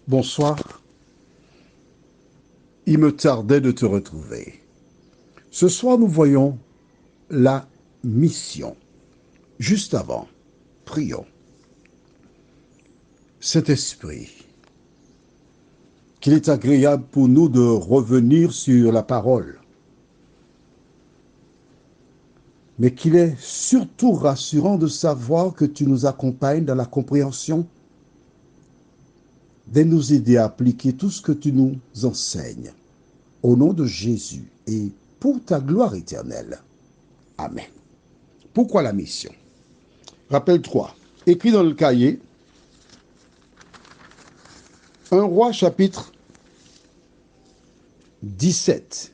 Bonsoir. Il me tardait de te retrouver. Ce soir, nous voyons la mission. Juste avant, prions. Saint-Esprit, qu'il est agréable pour nous de revenir sur la parole, mais qu'il est surtout rassurant de savoir que tu nous accompagnes dans la compréhension, de nous aider à appliquer tout ce que tu nous enseignes. Au nom de Jésus et pour ta gloire éternelle. Amen. Pourquoi la mission? Rappelle-toi, écrit dans le cahier, 1 Roi chapitre 17.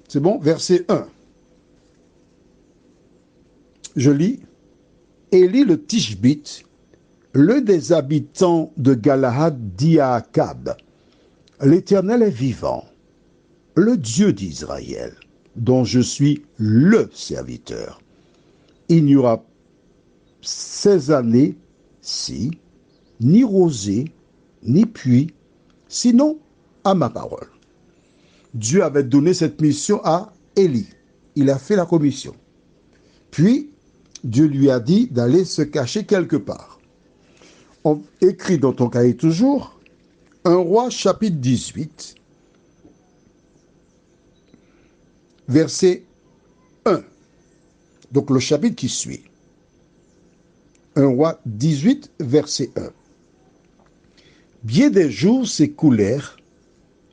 C'est bon? Verset 1. Je lis. Élie le Tishbite, l'un des habitants de Galahad, dit à Akab, « L'Éternel est vivant, le Dieu d'Israël, dont je suis le serviteur. Il n'y aura ces années-ci ni rosée, ni pluie, sinon à ma parole. » Dieu avait donné cette mission à Élie. Il a fait la commission. Puis, Dieu lui a dit d'aller se cacher quelque part. On écrit dans ton cahier toujours, 1 Roi chapitre 18, verset 1. Donc le chapitre qui suit. 1 Roi 18, verset 1. Bien des jours s'écoulèrent,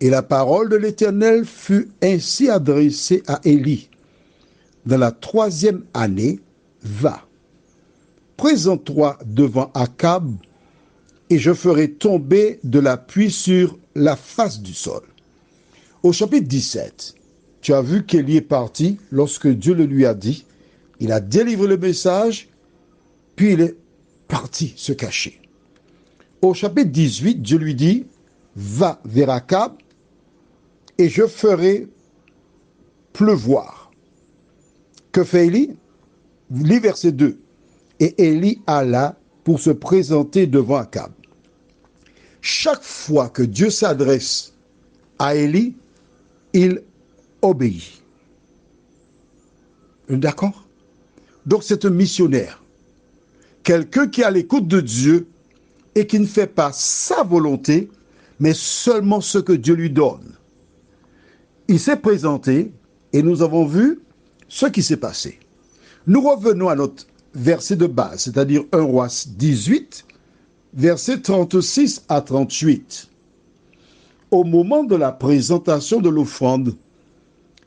et la parole de l'Éternel fut ainsi adressée à Élie. Dans la 3e année, va, présente-toi devant Akab, et je ferai tomber de la pluie sur la face du sol. Au chapitre 17, tu as vu qu'Élie est parti lorsque Dieu le lui a dit. Il a délivré le message, puis il est parti se cacher. Au chapitre 18, Dieu lui dit, va vers Akab, et je ferai pleuvoir. Que fait Élie? Lis verset 2. Et Élie alla pour se présenter devant Akab. Chaque fois que Dieu s'adresse à Élie, il obéit. D'accord? Donc c'est un missionnaire. Quelqu'un qui est à l'écoute de Dieu et qui ne fait pas sa volonté, mais seulement ce que Dieu lui donne. Il s'est présenté et nous avons vu ce qui s'est passé. Nous revenons à notre verset de base, c'est-à-dire 1 Roi 18, versets 36 à 38. Au moment de la présentation de l'offrande,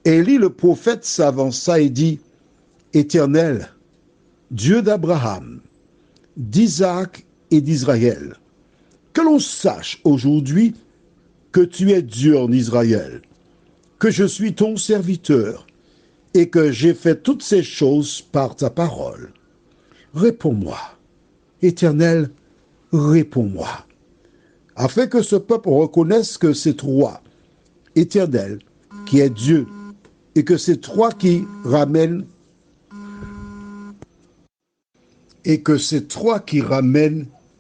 Élie le prophète s'avança et dit, « Éternel, Dieu d'Abraham, d'Isaac et d'Israël, que l'on sache aujourd'hui que tu es Dieu en Israël, que je suis ton serviteur, et que j'ai fait toutes ces choses par ta parole. Réponds-moi, Éternel, réponds-moi, afin que ce peuple reconnaisse que c'est toi, Éternel, qui est Dieu, et que c'est toi qui ramènes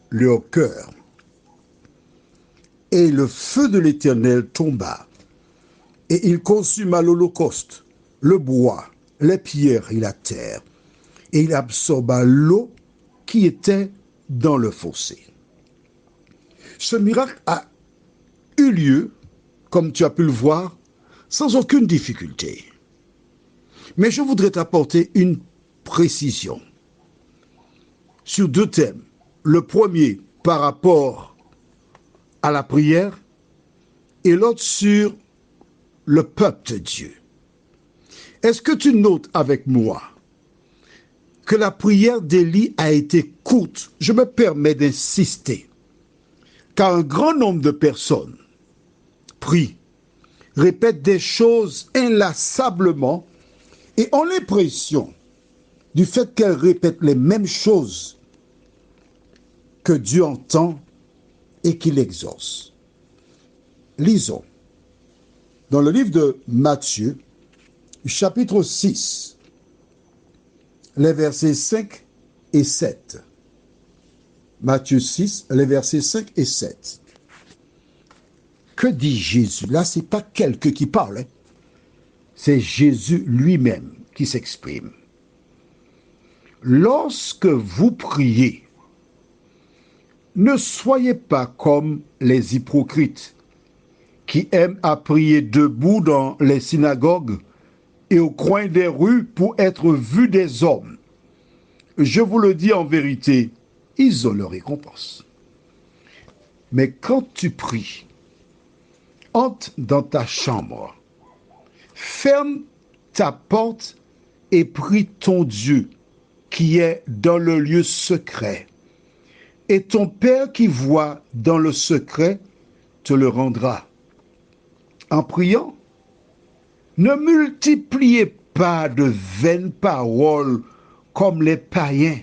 leur cœur. » Et le feu de l'Éternel tomba, et il consuma l'holocauste, le bois, les pierres et la terre, et il absorba l'eau qui était dans le fossé. Ce miracle a eu lieu, comme tu as pu le voir, sans aucune difficulté. Mais je voudrais t'apporter une précision sur 2 thèmes. Le premier par rapport à la prière et l'autre sur le peuple de Dieu. Est-ce que tu notes avec moi que la prière d'Élie a été courte? Je me permets d'insister, car un grand nombre de personnes prient, répètent des choses inlassablement et ont l'impression du fait qu'elles répètent les mêmes choses que Dieu entend et qu'il exauce. Lisons dans le livre de Matthieu, chapitre 6, les versets 5 et 7. Matthieu 6, les versets 5 et 7. Que dit Jésus? Là, ce n'est pas quelqu'un qui parle, hein. C'est Jésus lui-même qui s'exprime. Lorsque vous priez, ne soyez pas comme les hypocrites qui aiment à prier debout dans les synagogues et au coin des rues pour être vus des hommes. Je vous le dis en vérité, ils ont leur récompense. Mais quand tu pries, entre dans ta chambre, ferme ta porte et prie ton Dieu qui est dans le lieu secret. Et ton Père qui voit dans le secret te le rendra. En priant, ne multipliez pas de vaines paroles comme les païens,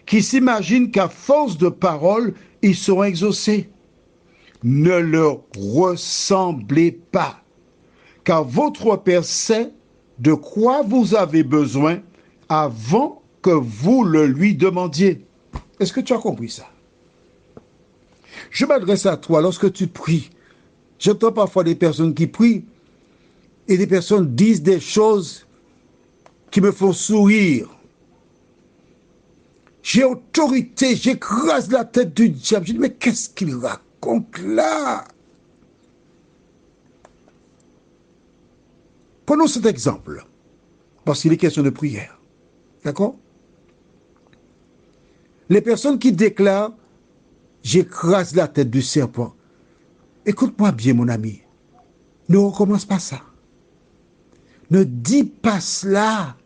qui s'imaginent qu'à force de paroles, ils seront exaucés. Ne leur ressemblez pas, car votre Père sait de quoi vous avez besoin avant que vous le lui demandiez. Est-ce que tu as compris ça? Je m'adresse à toi lorsque tu pries. J'entends parfois des personnes qui prient et des personnes disent des choses qui me font sourire. J'ai autorité, j'écrase la tête du diable. Je dis, mais qu'est-ce qu'il raconte là? Prenons cet exemple, parce qu'il est question de prière. D'accord? Les personnes qui déclarent, j'écrase la tête du serpent. Écoute-moi bien, mon ami. Ne recommence pas ça. Ne dis pas cela.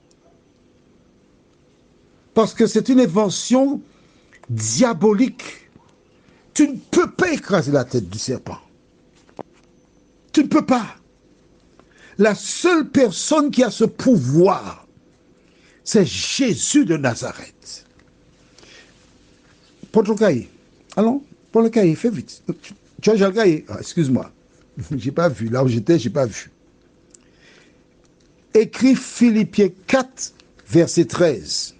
Parce que c'est une invention diabolique. Tu ne peux pas écraser la tête du serpent. Tu ne peux pas. La seule personne qui a ce pouvoir, c'est Jésus de Nazareth. Prends ton cahier. Allons, prends le cahier, fais vite. Tu as déjà le cahier? Ah, excuse-moi. J'ai pas vu. Là où j'étais, j'ai pas vu. Écris Philippiens 4, verset 13.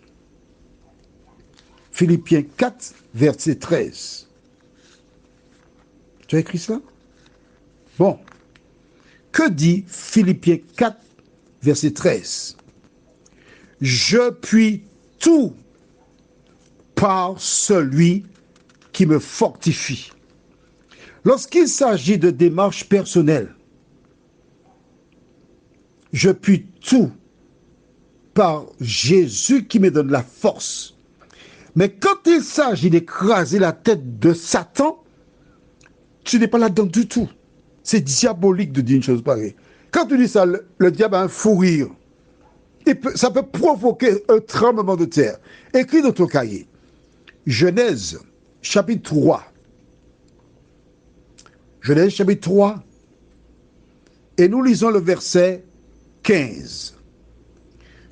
Philippiens 4, verset 13. Tu as écrit ça? Bon. Que dit Philippiens 4, verset 13? Je puis tout par celui qui me fortifie. Lorsqu'il s'agit de démarches personnelles, je puis tout par Jésus qui me donne la force. Mais quand il s'agit d'écraser la tête de Satan, tu n'es pas là-dedans du tout. C'est diabolique de dire une chose pareille. Quand tu dis ça, le diable a un fou rire. Ça peut provoquer un tremblement de terre. Écris dans ton cahier. Genèse, chapitre 3. Genèse, chapitre 3. Et nous lisons le verset 15.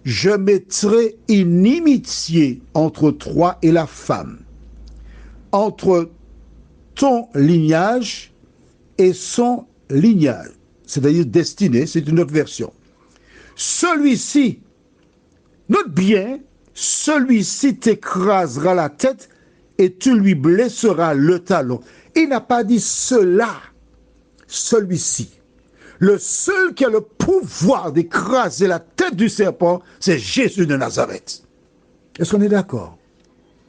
Je mettrai inimitié entre toi et la femme, entre ton lignage et son lignage, c'est-à-dire destiné, c'est une autre version. Celui-ci, note bien, celui-ci t'écrasera la tête et tu lui blesseras le talon. Il n'a pas dit cela, celui-ci. Le seul qui a le pouvoir d'écraser la tête du serpent, c'est Jésus de Nazareth. Est-ce qu'on est d'accord?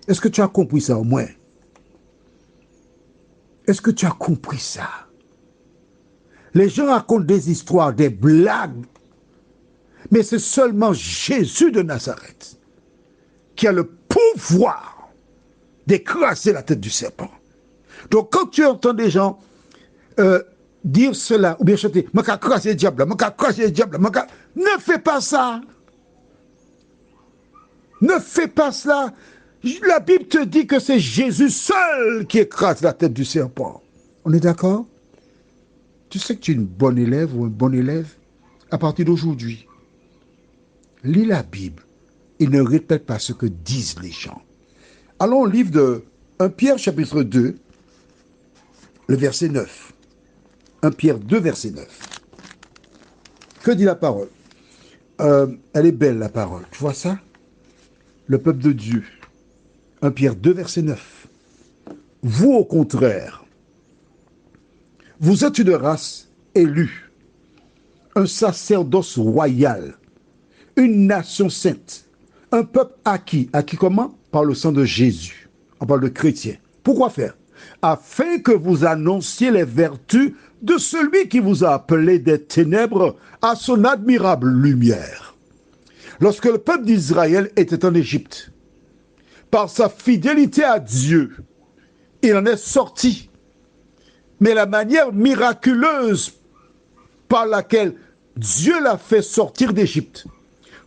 Est-ce que tu as compris ça au moins? Est-ce que tu as compris ça? Les gens racontent des histoires, des blagues, mais c'est seulement Jésus de Nazareth qui a le pouvoir d'écraser la tête du serpent. Donc quand tu entends des gens dire cela, ou bien chanter, « M'a crasé le diable, m'a crasé le diable, ne fais pas ça. Ne fais pas cela. La Bible te dit que c'est Jésus seul qui écrase la tête du serpent. On est d'accord? Tu sais que tu es une bonne élève ou un bon élève? À partir d'aujourd'hui, lis la Bible et ne répète pas ce que disent les gens. Allons au livre de 1 Pierre chapitre 2, le verset 9. 1 Pierre 2, verset 9. Que dit la parole? Elle est belle, la parole. Tu vois ça? Le peuple de Dieu 1 Pierre 2, verset 9. Vous, au contraire, vous êtes une race élue, un sacerdoce royal, une nation sainte, un peuple acquis. Acquis comment? Par le sang de Jésus. On parle de chrétiens. Pourquoi faire? Afin que vous annonciez les vertus de celui qui vous a appelé des ténèbres à son admirable lumière. Lorsque le peuple d'Israël était en Égypte, par sa fidélité à Dieu, il en est sorti. Mais la manière miraculeuse par laquelle Dieu l'a fait sortir d'Égypte,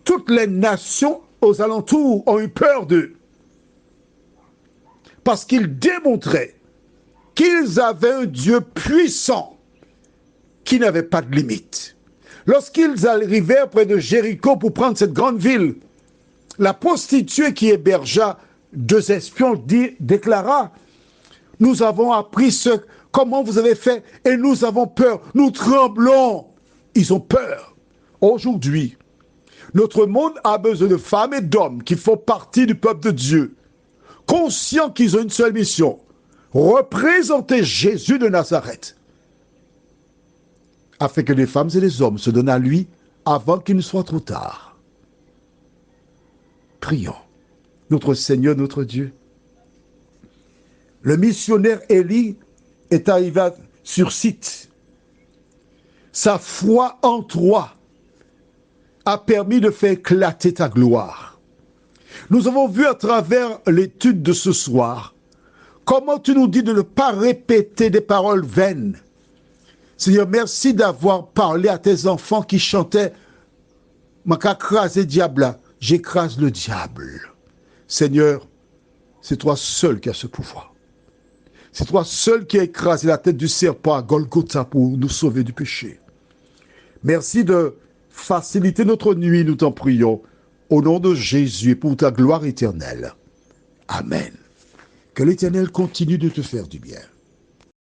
toutes les nations aux alentours ont eu peur d'eux. Parce qu'ils démontraient qu'ils avaient un Dieu puissant qui n'avait pas de limite. Lorsqu'ils arrivèrent près de Jéricho pour prendre cette grande ville, la prostituée qui hébergea 2 espions déclara: nous avons appris comment vous avez fait et nous avons peur, nous tremblons. Ils ont peur. Aujourd'hui, notre monde a besoin de femmes et d'hommes qui font partie du peuple de Dieu, conscients qu'ils ont une seule mission: représenter Jésus de Nazareth, afin que les femmes et les hommes se donnent à lui avant qu'il ne soit trop tard. Prions. Notre Seigneur, notre Dieu, le missionnaire Élie est arrivé sur site. Sa foi en toi a permis de faire éclater ta gloire. Nous avons vu à travers l'étude de ce soir comment tu nous dis de ne pas répéter des paroles vaines. Seigneur, merci d'avoir parlé à tes enfants qui chantaient « M'a crasé diable, j'écrase le diable ». Seigneur, c'est toi seul qui as ce pouvoir. C'est toi seul qui as écrasé la tête du serpent à Golgotha pour nous sauver du péché. Merci de faciliter notre nuit, nous t'en prions, au nom de Jésus et pour ta gloire éternelle. Amen. Que l'Éternel continue de te faire du bien.